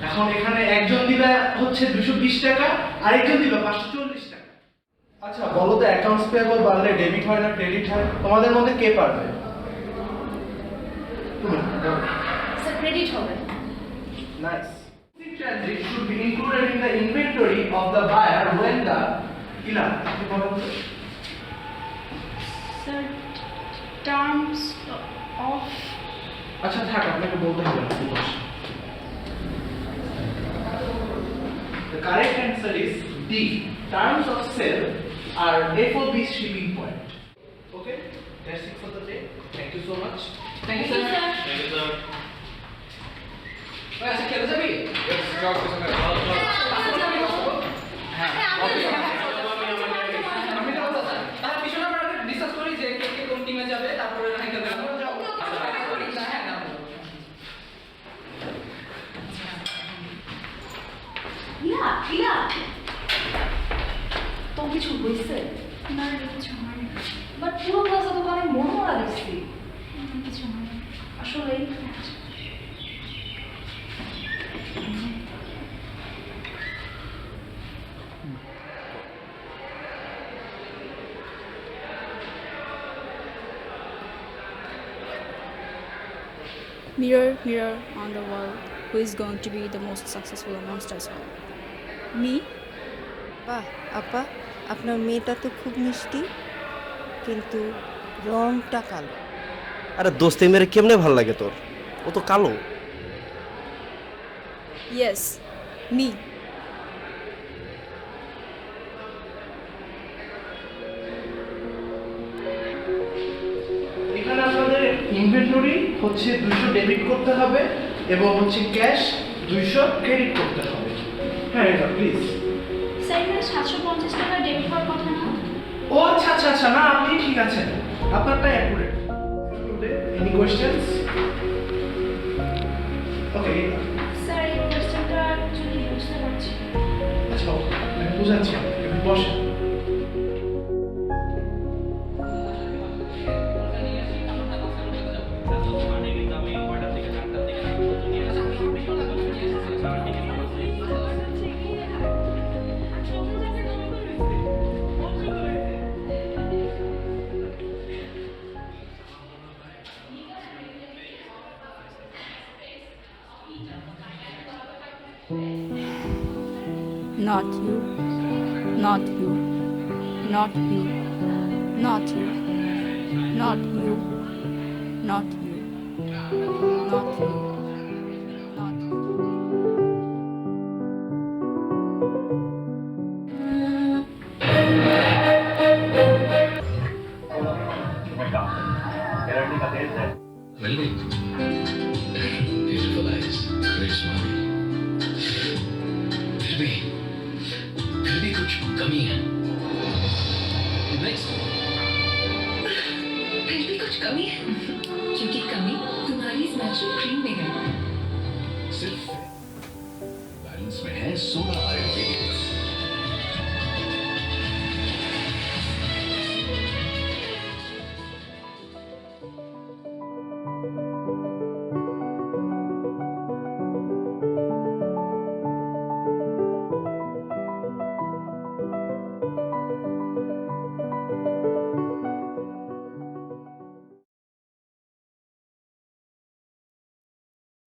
এখন এখানে একজন দিবে হচ্ছে 220 টাকা, আরেকজন দিবে 540 টাকা। আচ্ছা বলো তো, অ্যাকাউন্টস পেয়েবল বাড়লে ডেবিট হয় না ক্রেডিট হয়? তোমাদের মধ্যে কে পারবে? তুমি। স্যার ক্রেডিট হবে। Nice. The transit should be included in the inventory of the buyer when the sir terms of আচ্ছা থাক, আপনাকে বলতে হবে না। The correct answer is D. Terms of sale are FOB shipping point. Okay, that's it for the day. Thank you so much. Thank you, sir. Thank you, sir. আচ্ছা খেতে যাবি? আমি যাবো স্যার। তাহলে পিছনে আমরা ডিসকাস করি যে কে কে কোন টিমে যাবে, তারপরে না খেতে যাবো। হ্যাঁ না ইলা তো কিছু হয়েছে না রে, কিছু হয়নি। বাট পুরো ক্লাসে তো অনেক মনোমরা দেখছি কিছু হয়নি। আসলে Mirror, mirror on the wall, who is going to be the most successful amongst us all? Me? বাহ আপা, আপনার মেয়েটা তো খুব মিষ্টি, কিন্তু রংটা কালো। আরে দোস্ত, এই মেরে কেমনে ভাল লাগে তোর? ও তো কালো। Yes, me. এখানে আপনাদের ইনভেন্টরি হচ্ছে 200 ডেবিট করতে হবে এবং হচ্ছে ক্যাশ 200 ক্রেডিট করতে হবে। হ্যাঁ এটা প্লিজ। স্যার এখানে 750 টাকা ডেবিট হওয়ার কথা না? ও আচ্ছা আচ্ছা আচ্ছা, না আপনি ঠিক আছেন, আপনারটা accurate. Any questions? Okay sir এই কোয়েশ্চেনটা অ্যাকচুয়ালি বুঝতে পারছি না। আচ্ছা আমি বুঝাচ্ছি আপনাকে, আপনি বসেন। Not you, not you, not you, not you, not you, not you, not you, not you. Really? Beautiful eyes, very smiley. फिर भी कुछ कमी है। Next. फिर भी कुछ कमी है, क्योंकि कमी तुम्हारी स्नैचुरल क्रीम में है। सिर्फ बैलेंस में है 16